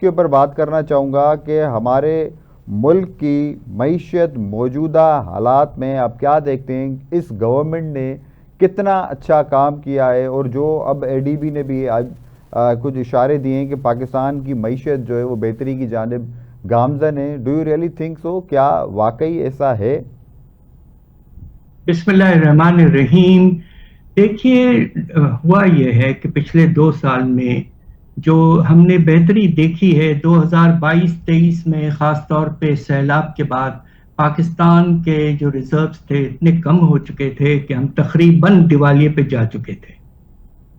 کے اوپر بات کرنا چاہوں گا کہ ہمارے ملک کی معیشت موجودہ حالات میں آپ کیا دیکھتے ہیں، اس گورنمنٹ نے کتنا اچھا کام کیا ہے، اور جو اب اے ڈی بی نے بھی آج کچھ اشارے دیے ہیں کہ پاکستان کی معیشت جو ہے وہ بہتری کی جانب گامزن ہے. Do you really think so? کیا واقعی ایسا ہے؟ بسم اللہ الرحمن الرحیم. دیکھیے، ہوا یہ ہے کہ پچھلے 2 سال میں جو ہم نے بہتری دیکھی ہے 2022-23 میں، خاص طور پہ سیلاب کے بعد پاکستان کے جو ریزروز تھے اتنے کم ہو چکے تھے کہ ہم تقریباً دیوالیے پہ جا چکے تھے.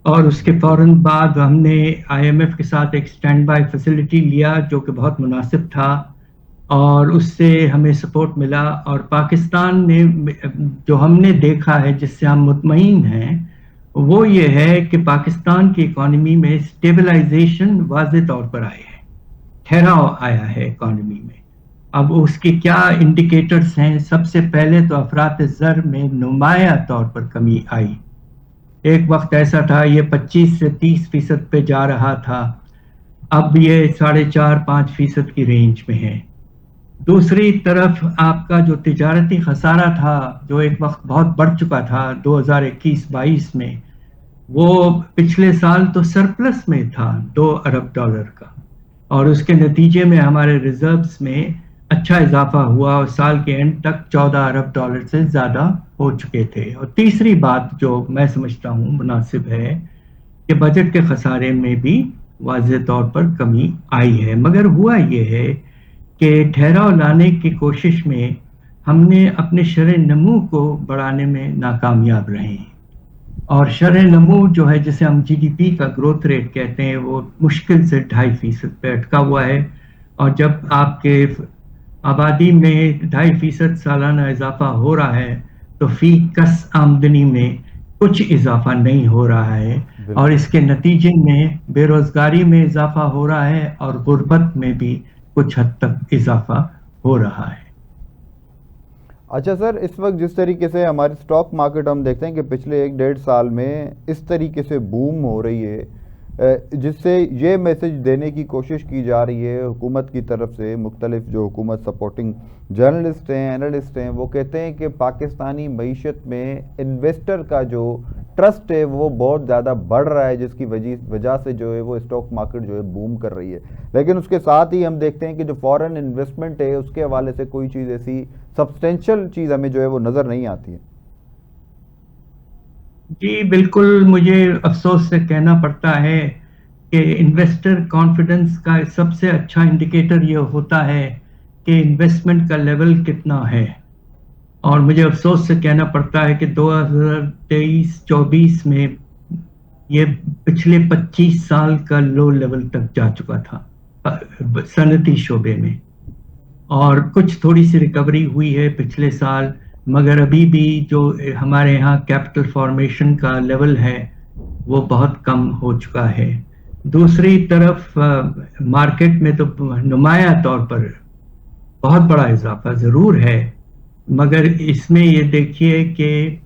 اور اس کے فوراً بعد ہم نے آئی ایم ایف کے ساتھ ایک سٹینڈ بائی فیسلٹی لیا جو کہ بہت مناسب تھا، اور اس سے ہمیں سپورٹ ملا. اور پاکستان نے جو ہم نے دیکھا ہے، جس سے ہم مطمئن ہیں، وہ یہ ہے کہ پاکستان کی اکانومی میں سٹیبلائزیشن واضح طور پر آئے ہے، ٹھہراؤ آیا ہے اکانومی میں. اب اس کی کیا انڈیکیٹرز ہیں؟ سب سے پہلے تو افراط زر میں نمایاں طور پر کمی آئی. ایک وقت ایسا تھا یہ 25 سے 30% پہ جا رہا تھا، اب یہ 4.5-5% کی رینج میں ہے. دوسری طرف آپ کا جو تجارتی خسارہ تھا، جو ایک وقت بہت بڑھ چکا تھا 2021-22 میں، وہ پچھلے سال تو سرپلس میں تھا $2 ارب کا، اور اس کے نتیجے میں ہمارے ریزروز میں اچھا اضافہ ہوا اور سال کے اینڈ تک $14 ارب سے زیادہ ہو چکے تھے. اور تیسری بات جو میں سمجھتا ہوں مناسب ہے کہ بجٹ کے خسارے میں بھی واضح طور پر کمی آئی ہے. مگر ہوا یہ ہے کہ ٹھہراؤ لانے کی کوشش میں ہم نے اپنے شرح نمو کو بڑھانے میں ناکامیاب رہے ہیں. اور شرح نمو جو ہے، جسے ہم جی ڈی پی کا گروتھ ریٹ کہتے ہیں، وہ مشکل سے 2.5% پہ اٹکا ہوا ہے. اور جب آپ کے آبادی میں 2.5% سالانہ اضافہ ہو رہا ہے تو فی کس آمدنی میں کچھ اضافہ نہیں ہو رہا ہے، اور بالکل. اس کے نتیجے میں بے روزگاری میں اضافہ ہو رہا ہے اور غربت میں بھی کچھ حد تک اضافہ ہو رہا ہے. اچھا سر، اس وقت جس طریقے سے ہماری سٹاک مارکیٹ ہم دیکھتے ہیں کہ پچھلے 1-1.5 سال میں اس طریقے سے بوم ہو رہی ہے، جس سے یہ میسج دینے کی کوشش کی جا رہی ہے حکومت کی طرف سے. مختلف جو حکومت سپورٹنگ جرنلسٹ ہیں، اینالسٹ ہیں، وہ کہتے ہیں کہ پاکستانی معیشت میں انویسٹر کا جو ٹرسٹ ہے وہ بہت زیادہ بڑھ رہا ہے، جس کی وجہ سے جو ہے وہ اسٹاک مارکیٹ جو ہے بوم کر رہی ہے. لیکن اس کے ساتھ ہی ہم دیکھتے ہیں کہ جو فورن انویسٹمنٹ ہے اس کے حوالے سے کوئی چیز ایسی سبسٹینشل چیز ہمیں جو ہے وہ نظر نہیں آتی ہے. جی بالکل، مجھے افسوس سے کہنا پڑتا ہے کہ انویسٹر کانفیڈنس کا سب سے اچھا انڈیکیٹر یہ ہوتا ہے کہ انویسٹمنٹ کا لیول کتنا ہے. اور مجھے افسوس سے کہنا پڑتا ہے کہ 2023-24 میں یہ پچھلے 25 سال کا لو لیول تک جا چکا تھا صنعتی شعبے میں. اور کچھ تھوڑی سی ریکوری ہوئی ہے پچھلے سال، مگر ابھی بھی جو ہمارے یہاں کیپٹل فارمیشن کا لیول ہے وہ بہت کم ہو چکا ہے. دوسری طرف مارکیٹ میں تو نمایاں طور پر بہت بڑا اضافہ ضرور ہے، مگر اس میں یہ دیکھیے کہ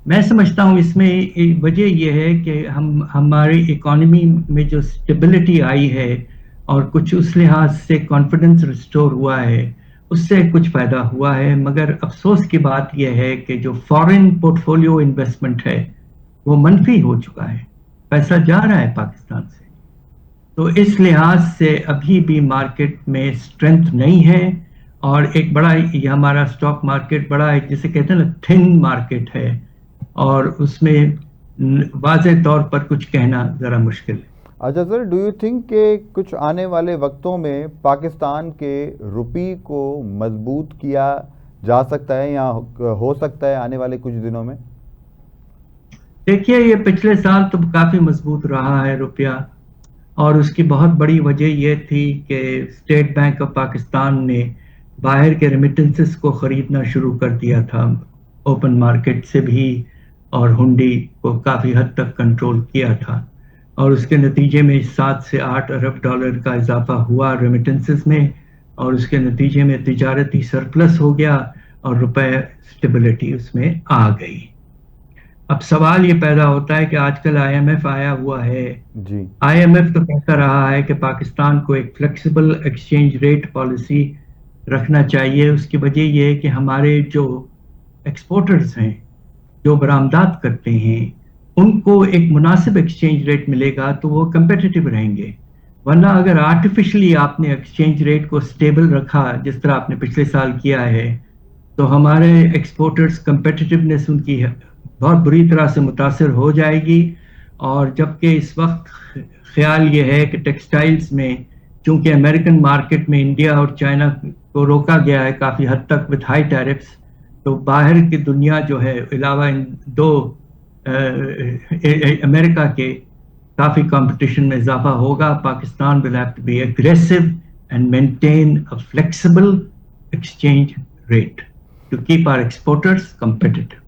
میں سمجھتا ہوں اس میں وجہ یہ ہے کہ ہماری اکانومی میں جو سٹیبلٹی آئی ہے اور کچھ اس لحاظ سے کانفیڈنس ریسٹور ہوا ہے، اس سے کچھ فائدہ ہوا ہے. مگر افسوس کی بات یہ ہے کہ جو فارن پورٹ فولیو انویسٹمنٹ ہے وہ منفی ہو چکا ہے، پیسہ جا رہا ہے پاکستان سے. تو اس لحاظ سے ابھی بھی مارکیٹ میں اسٹرینتھ نہیں ہے، اور ایک بڑا یہ ہمارا اسٹاک مارکیٹ بڑا ایک جسے کہتے ہیں نا تھن مارکیٹ ہے، اور اس میں واضح طور پر کچھ کہنا ذرا مشکل ہے. اچھا سر، ڈو یو تھنک کہ کچھ آنے والے وقتوں میں پاکستان کے روپی کو مضبوط کیا جا سکتا ہے یا ہو سکتا ہے آنے والے کچھ دنوں میں؟ دیکھیے، یہ پچھلے سال تو کافی مضبوط رہا ہے روپیہ، اور اس کی بہت بڑی وجہ یہ تھی کہ اسٹیٹ بینک آف پاکستان نے باہر کے ریمیٹنسز کو خریدنا شروع کر دیا تھا اوپن مارکیٹ سے بھی، اور ہنڈی کو کافی حد تک کنٹرول کیا تھا. اور اس کے نتیجے میں 7 سے 8 ارب کا اضافہ ہوا ریمیٹنسز میں، اور اس کے نتیجے میں تجارتی سرپلس ہو گیا اور روپے اسٹیبلٹی اس میں آ گئی. اب سوال یہ پیدا ہوتا ہے کہ آج کل آئی ایم ایف آیا ہوا ہے. جی آئی ایم ایف تو کہتا رہا ہے کہ پاکستان کو ایک فلیکسیبل ایکسچینج ریٹ پالیسی رکھنا چاہیے. اس کی وجہ یہ ہے کہ ہمارے جو ایکسپورٹرز ہیں، جو برآمدات کرتے ہیں، ان کو ایک مناسب ایکسچینج ریٹ ملے گا تو وہ کمپیٹیٹو رہیں گے. ورنہ اگر آرٹیفیشلی آپ نے ایکسچینج ریٹ کو سٹیبل رکھا جس طرح آپ نے پچھلے سال کیا ہے، تو ہمارے ایکسپورٹرز کمپیٹیٹیونیس ان کی بہت بری طرح سے متاثر ہو جائے گی. اور جبکہ اس وقت خیال یہ ہے کہ ٹیکسٹائلز میں چونکہ امریکن مارکیٹ میں انڈیا اور چائنا کو روکا گیا ہے کافی حد تک وتھ ہائی ٹیرفس، تو باہر کی دنیا جو ہے علاوہ ان دو امریکہ کے کافی کمپٹیشن میں اضافہ ہوگا. Pakistan will have to be aggressive and maintain a flexible exchange rate to keep our exporters competitive.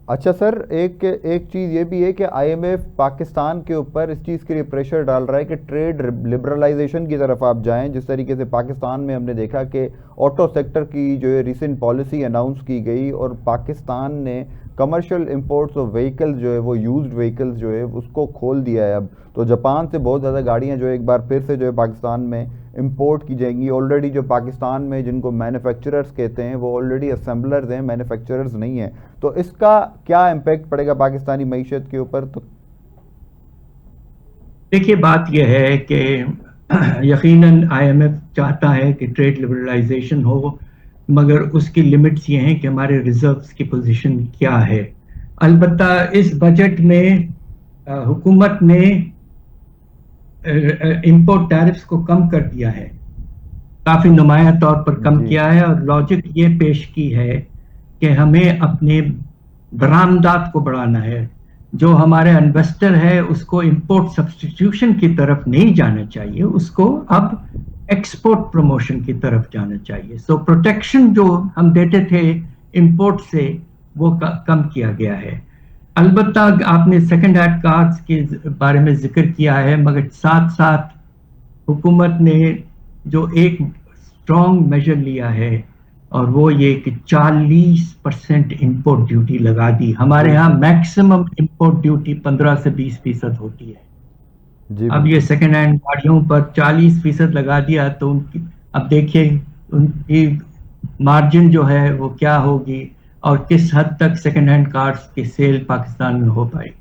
اچھا سر، ایک چیز یہ بھی ہے کہ آئی ایم ایف پاکستان کے اوپر اس چیز کے لیے پریشر ڈال رہا ہے کہ ٹریڈ لبرلائزیشن کی طرف آپ جائیں. جس طریقے سے پاکستان میں ہم نے دیکھا کہ آٹو سیکٹر کی جو ہے ریسنٹ پالیسی اناؤنس کی گئی اور پاکستان نے کمرشل امپورٹس آف وہیکلز جو ہے وہ یوزڈ وہیکلز جو ہے اس کو کھول دیا ہے. اب تو جاپان سے بہت زیادہ گاڑیاں جو ہے ایک بار پھر سے جو ہے پاکستان میں امپورٹ کی جائیں گی. آلریڈی جو پاکستان میں جن کو مینوفیکچررز کہتے ہیں وہ آلریڈی اسمبلرز ہیں، مینوفیکچررز نہیں ہیں. تو اس کا کیا امپیکٹ پڑے گا پاکستانی معیشت کے اوپر؟ تو دیکھیے بات یہ ہے کہ یقیناً آئی ایم ایف چاہتا ہے کہ ٹریڈ لبرلائزیشن ہو، مگر اس کی لمٹس یہ ہیں کہ ہمارے ریزروز کی پوزیشن کیا ہے. البتہ اس بجٹ میں حکومت نے امپورٹ ٹیرفس کو کم کر دیا ہے، کافی نمایاں طور پر کم جی کیا ہے، اور لاجک یہ پیش کی ہے کہ ہمیں اپنے برآمدات کو بڑھانا ہے. جو ہمارے انویسٹر ہے اس کو امپورٹ سبسٹیٹیوشن کی طرف نہیں جانا چاہیے، اس کو اب ایکسپورٹ پروموشن کی طرف جانا چاہیے. سو پروٹیکشن جو ہم دیتے تھے امپورٹ سے وہ کم کیا گیا ہے. البتہ آپ نے سیکنڈ ہینڈ کارز کے بارے میں ذکر کیا ہے، مگر ساتھ ساتھ حکومت نے جو ایک اسٹرانگ میجر لیا ہے اور وہ یہ کہ 40% امپورٹ ڈیوٹی لگا دی. ہمارے ہاں میکسیمم امپورٹ ڈیوٹی 15 سے 20% ہوتی ہے. جی اب یہ بالکل. سیکنڈ ہینڈ گاڑیوں پر 40% لگا دیا تو ان کی اب دیکھیے ان کی مارجن جو ہے وہ کیا ہوگی اور کس حد تک سیکنڈ ہینڈ کارز کی سیل پاکستان میں ہو پائے گی.